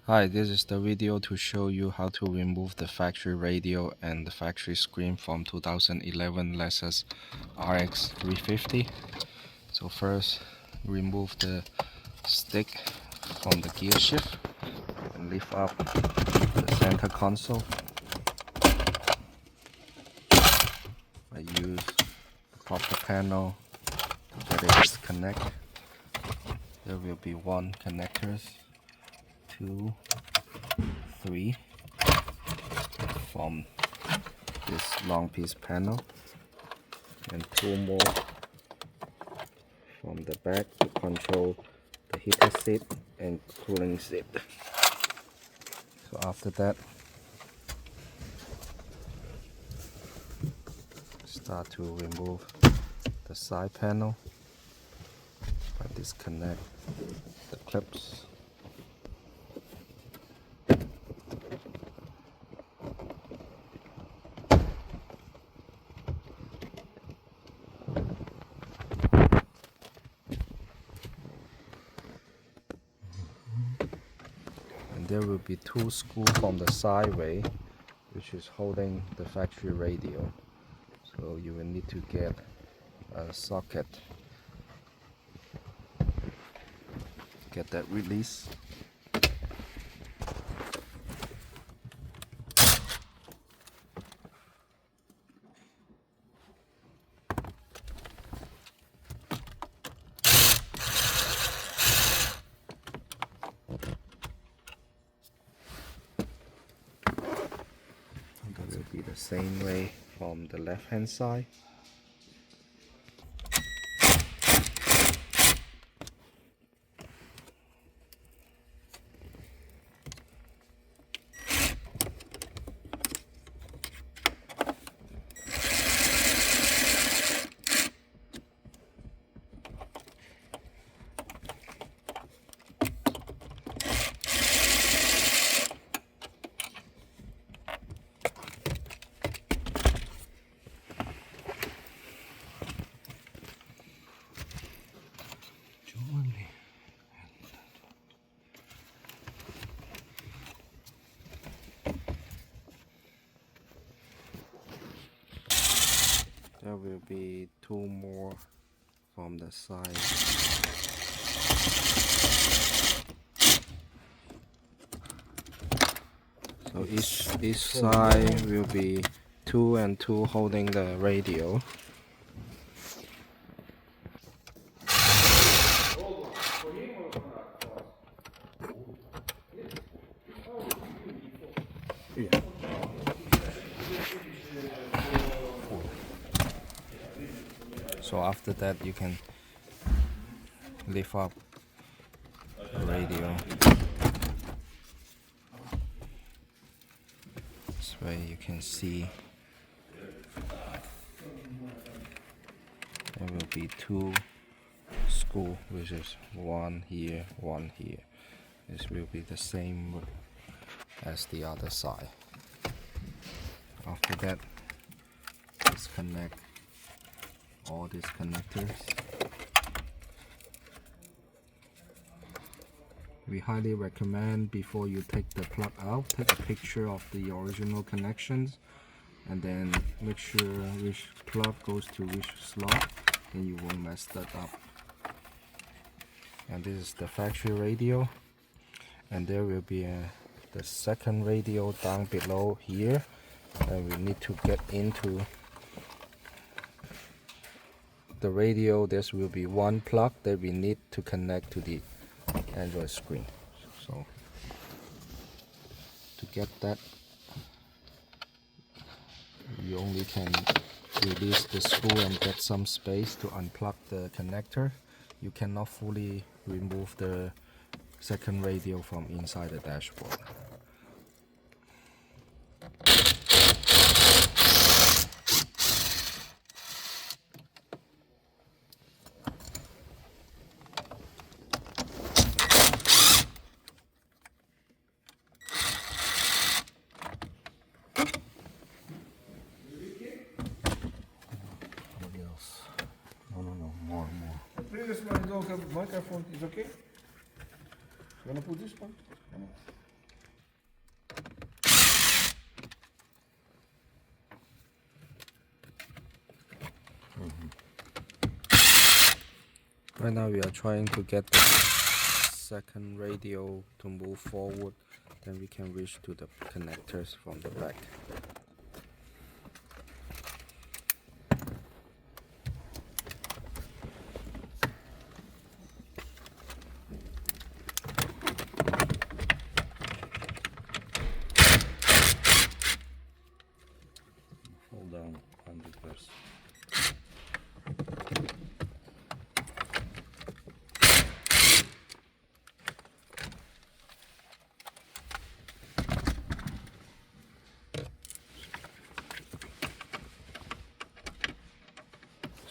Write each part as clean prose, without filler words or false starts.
Hi, this is the video to show you how to remove the factory radio and the factory screen from 2011 Lexus RX 350. So first, remove the stick from the gear shift and lift up the center console. I use the copper panel to get it disconnect. There will be one connectors, 2, 3 from this long piece panel, and 2 more from the back to control the heater seat and cooling seat. So after that, start to remove the side panel. I disconnect the clips. And there will be 2 screws from the sideway, which is holding the factory radio. So you will need to get a socket, get that release. That will be the same way from the left hand side. There will be 2 more from the side. So each side will be 2 and 2 holding the radio. Yeah. So after that, you can lift up the radio. This way you can see there will be 2 screws, which is 1 here, 1 here. This will be the same as the other side. After that, disconnect all these connectors. We highly recommend, before you take the plug out, take a picture of the original connections and then make sure which plug goes to which slot, then you won't mess that up. And this is the factory radio, and there will be the second radio down below here, and we need to get into the radio. This will be 1 plug that we need to connect to the Android screen. So to get that, you only can release the screw and get some space to unplug the connector. You cannot fully remove the second radio from inside the dashboard. No, more. The previous one don't have microphone, is okay? You wanna put this one? Right now we are trying to get the second radio to move forward, then we can reach to the connectors from the back. Hold on the first.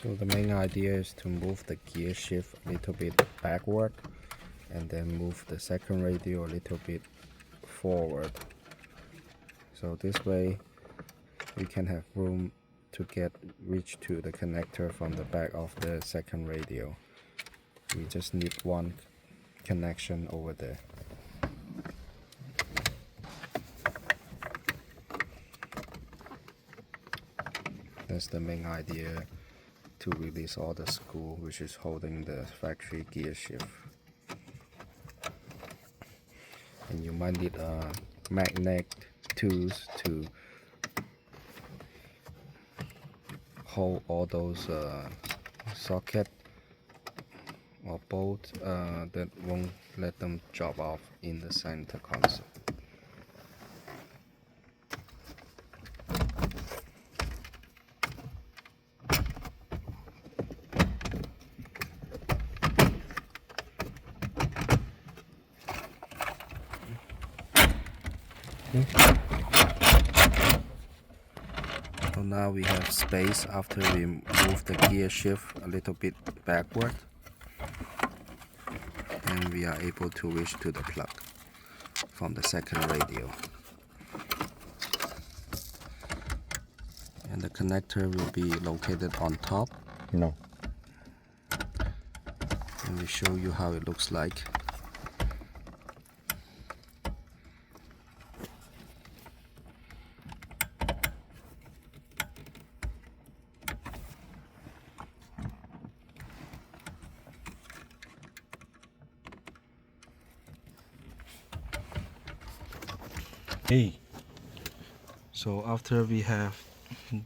So the main idea is to move the gear shift a little bit backward and then move the second radio a little bit forward. So this way we can have room to reach to the connector from the back of the second radio. We just need one connection over there. That's the main idea, to release all the screw which is holding the factory gear shift. And you might need magnet tools to hold all those socket or bolt that won't let them drop off in the center console. So now we have space after we move the gear shift a little bit backward, and we are able to reach to the plug from the second radio. And the connector will be located on top. No. And we show you how it looks like. Hey. So after we have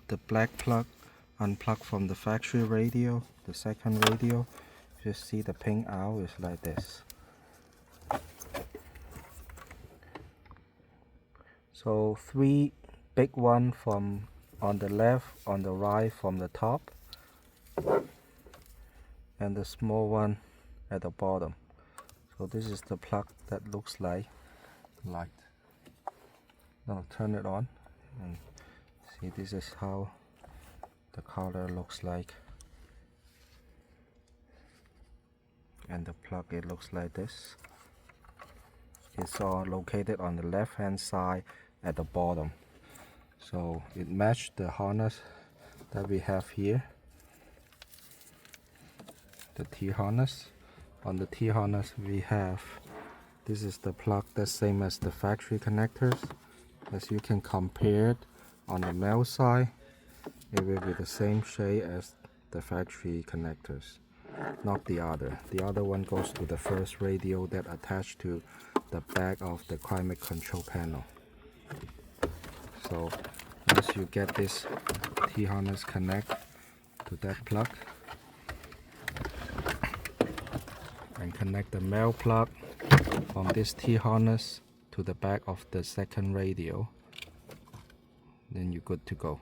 the black plug unplugged from the factory radio, the second radio, you see the pin out is like this. So 3 big one from on the left, on the right from the top, and the small one at the bottom. So this is the plug that looks like light. Now turn it on and see, this is how the color looks like, and the plug, it looks like this. It's all located on the left hand side at the bottom, so it matched the harness that we have here, the T harness. On the T harness we have, this is the plug that's same as the factory connectors. As you can compare it, on the male side it will be the same shade as the factory connectors, not the other. The other one goes to the first radio that attached to the back of the climate control panel. So once you get this T harness connect to that plug and connect the male plug from this T harness to the back of the second radio, then you're good to go.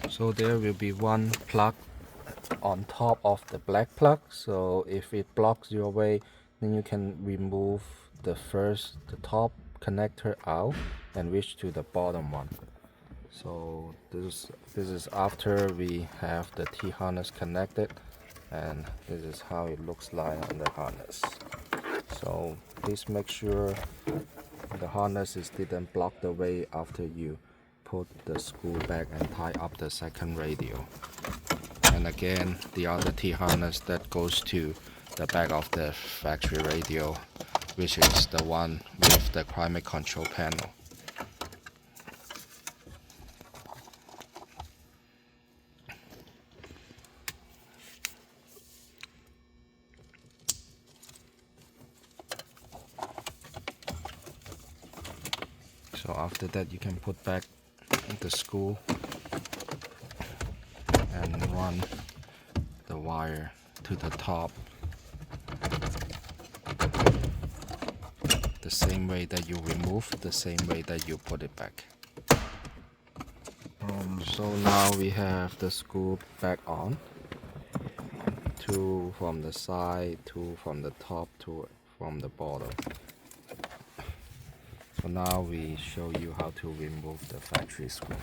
So there will be one plug on top of the black plug, so if it blocks your way, then you can remove the top connector out and reach to the bottom one. So this is after we have the T harness connected, and this is how it looks like on the harness. So please make sure the harness didn't block the way after you put the screw back and tie up the second radio. And again, the other T harness that goes to the back of the factory radio, which is the one with the climate control panel. So after that you can put back the screw and run the wire to the top the same way that you remove, the same way that you put it back. So now we have the screw back on, 2 from the side, 2 from the top, 2 from the bottom. So now we show you how to remove the factory screw.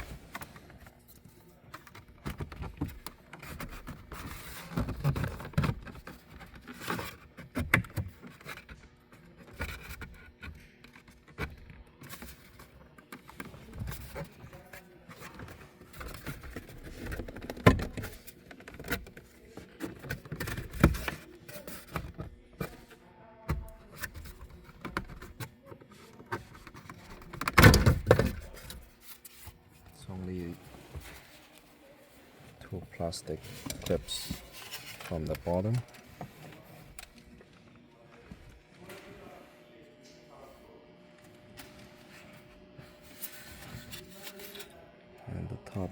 Only 2 plastic clips from the bottom, and the top.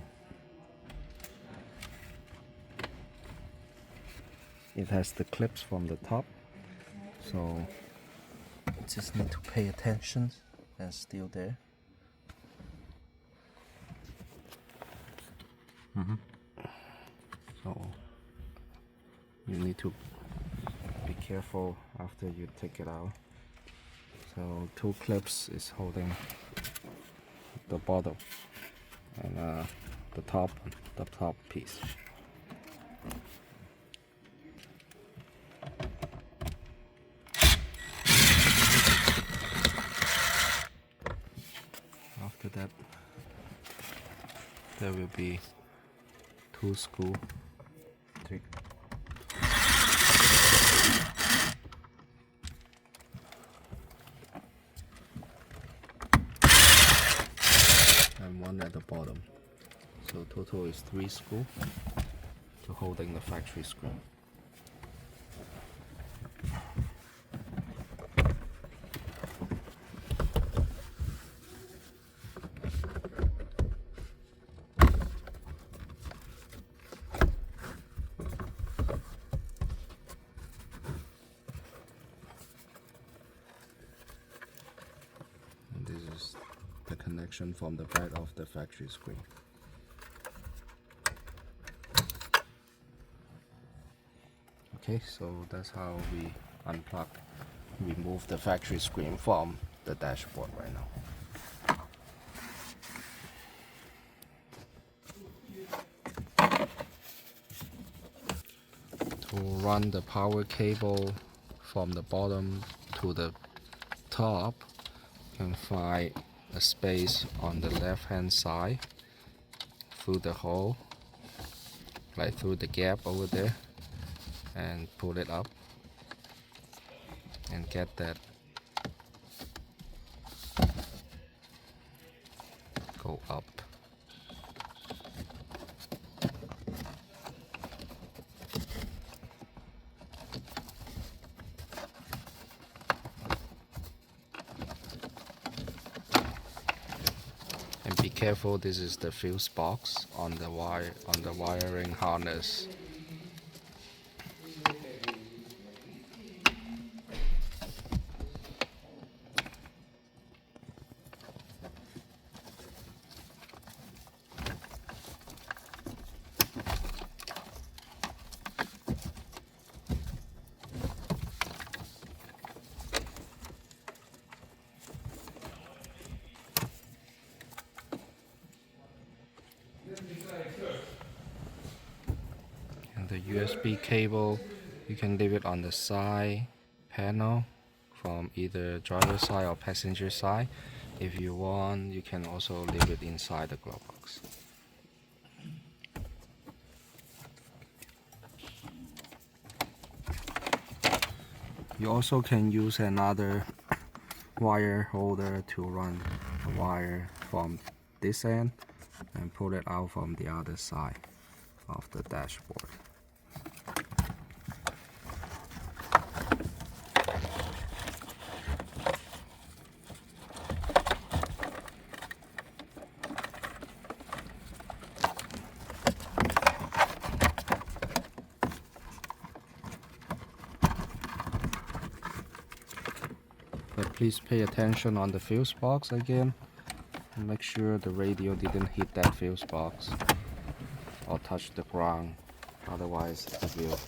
It has the clips from the top, so you just need to pay attention. It's still there. So you need to be careful after you take it out. So 2 clips is holding the bottom and the top piece. After that, there will be 2 screws. And 1 at the bottom. So total is 3 screws to holding the factory screw. This is the connection from the back of the factory screen. Okay, so that's how we remove the factory screen from the dashboard right now. To run the power cable from the bottom to the top, can find a space on the left hand side through the hole, like through the gap over there, and pull it up and get that go up. And be careful, this is the fuse box on the wiring harness. And the USB cable, you can leave it on the side panel from either driver side or passenger side. If you want, you can also leave it inside the glove box. You also can use another wire holder to run the wire from this end and pull it out from the other side of the dashboard. But please pay attention on the fuse box again. Make sure the radio didn't hit that fuse box or touch the ground, otherwise it will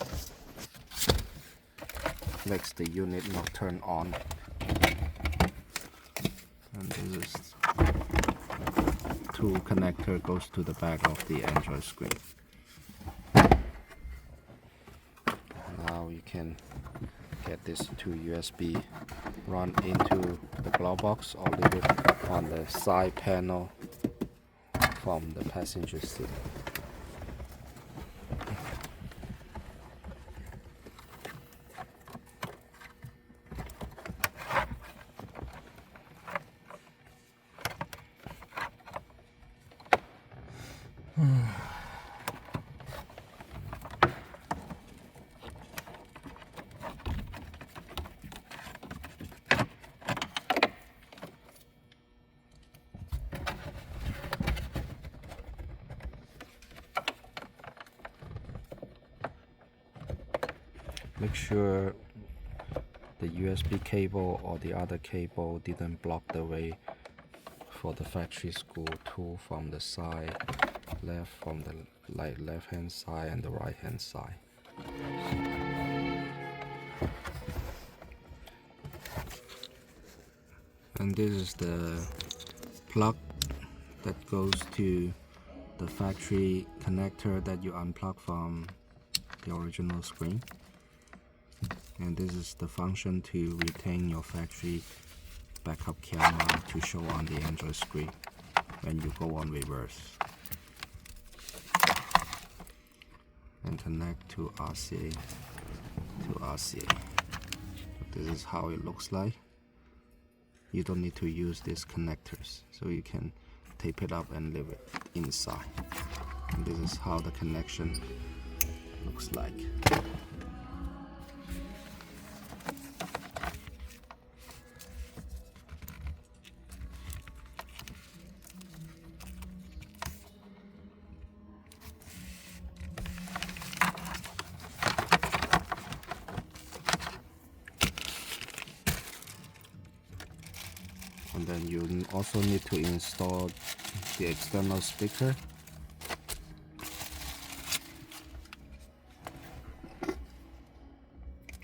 makes the unit not turn on. And this is two connector goes to the back of the Android screen. Now you can get this two USB run into the glove box or leave it on the side panel from the passenger seat. Make sure the USB cable or the other cable didn't block the way for the factory screw tool from the side left, from the left hand side and the right hand side. And this is the plug that goes to the factory connector that you unplug from the original screen. And this is the function to retain your factory backup camera to show on the Android screen when you go on reverse. And connect to RCA to RCA. This is how it looks like. You don't need to use these connectors, so you can tape it up and leave it inside. And this is how the connection looks like. And then you also need to install the external speaker.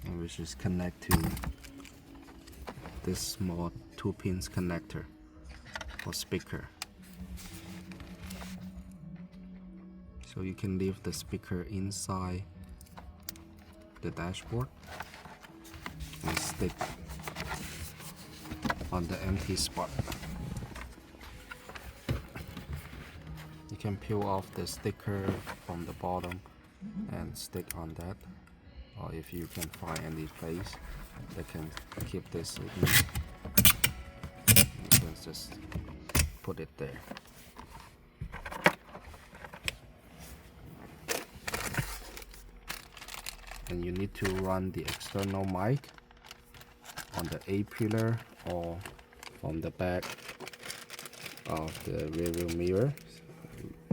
And which is connect to this small 2-pins connector for speaker. So you can leave the speaker inside the dashboard and stick on the empty spot. You can peel off the sticker from the bottom and stick on that, or if you can find any place that can keep this in, you can just put it there. And you need to run the external mic on the A pillar or from the back of the rear view mirror.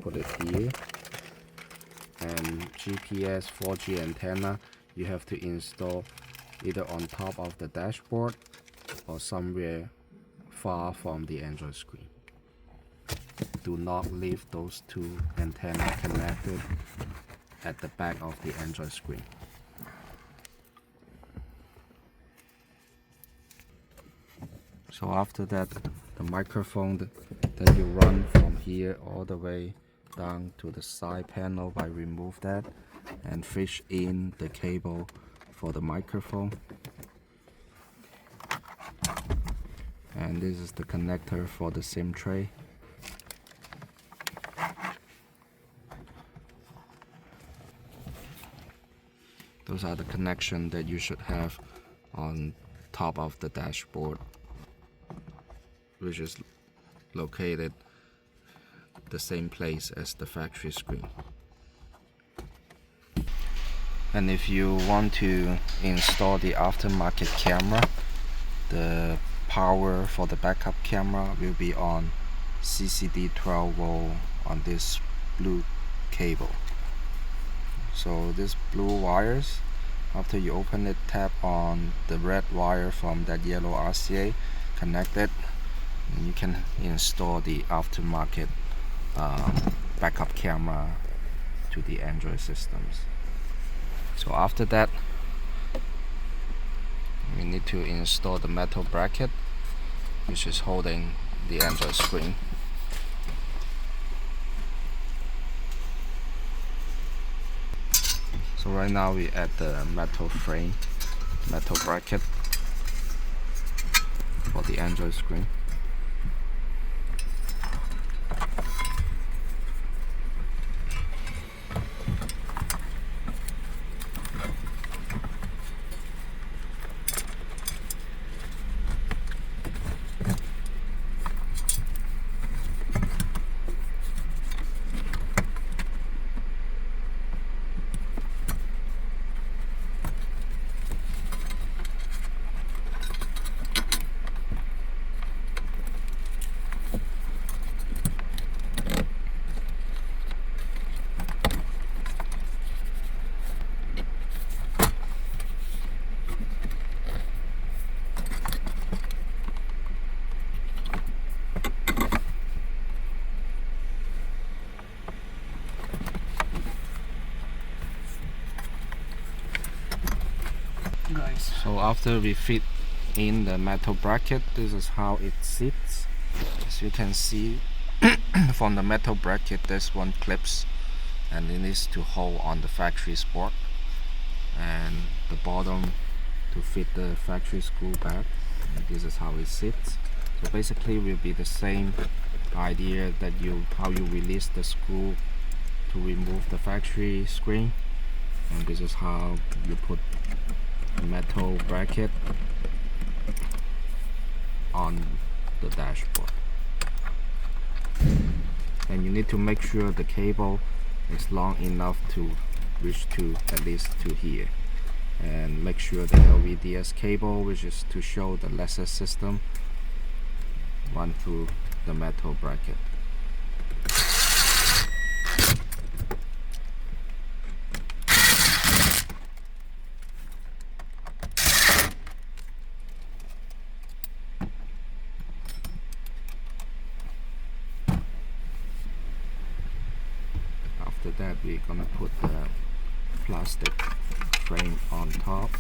Put it here. And GPS 4G antenna you have to install either on top of the dashboard or somewhere far from the Android screen. Do not leave those two antennas connected at the back of the Android screen. So after that, the microphone that you run from here all the way down to the side panel, by remove that and fish in the cable for the microphone. And this is the connector for the SIM tray. Those are the connections that you should have on top of the dashboard, which is located the same place as the factory screen. And if you want to install the aftermarket camera, the power for the backup camera will be on CCD 12 volt on this blue cable. So these blue wires After you open it, tap on the red wire from that yellow RCA, connect it, and you can install the aftermarket backup camera to the Android systems. So after that, we need to install the metal bracket which is holding the Android screen. So right now we add the metal frame, metal bracket for the Android screen. So after we fit in the metal bracket, this is how it sits. As you can see from the metal bracket, this one clips and it needs to hold on the factory sport, and the bottom to fit the factory screw back. And this is how it sits. So basically will be the same idea that how you release the screw to remove the factory screen, and this is how you put metal bracket on the dashboard. And you need to make sure the cable is long enough to reach to at least to here, and make sure the LVDS cable, which is to show the Lexus system, run through the metal bracket. After that, we're gonna put the plastic frame on top.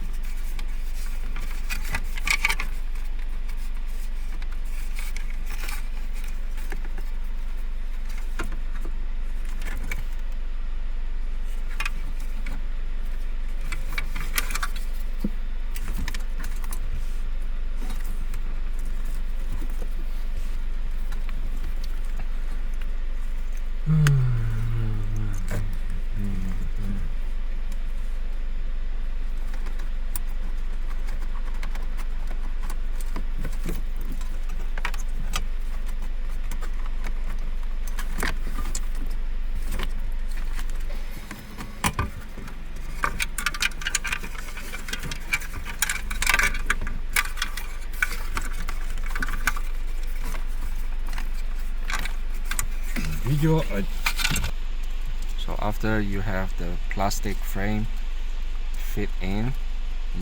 So after you have the plastic frame fit in,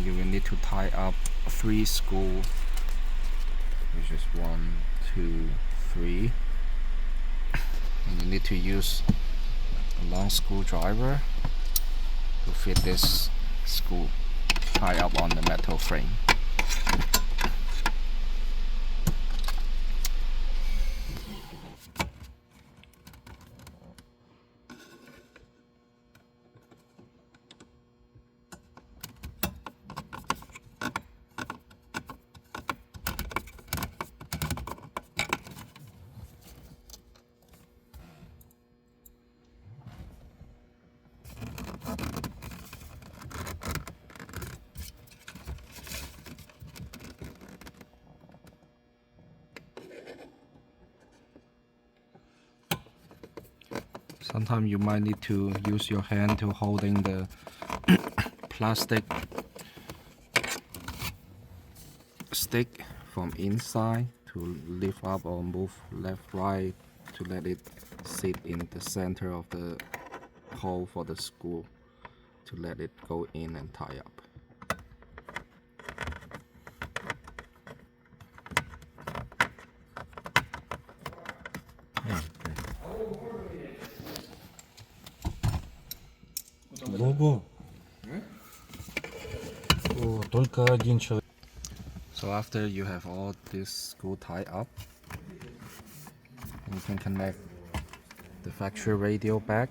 you will need to tie up 3 screws, which is 1, 2, 3, and you need to use a long screwdriver to fit this screw tie up on the metal frame. Sometimes you might need to use your hand to holding the plastic stick from inside to lift up or move left right to let it sit in the center of the hole for the screw to let it go in and tie up. Logo. Только один человек. So after you have all this screw tied up, you can connect the factory radio back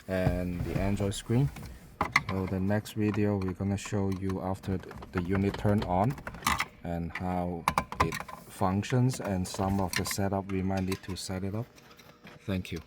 and the Android screen. So the next video we're gonna show you after the unit turned on and how it functions and some of the setup we might need to set it up. Thank you.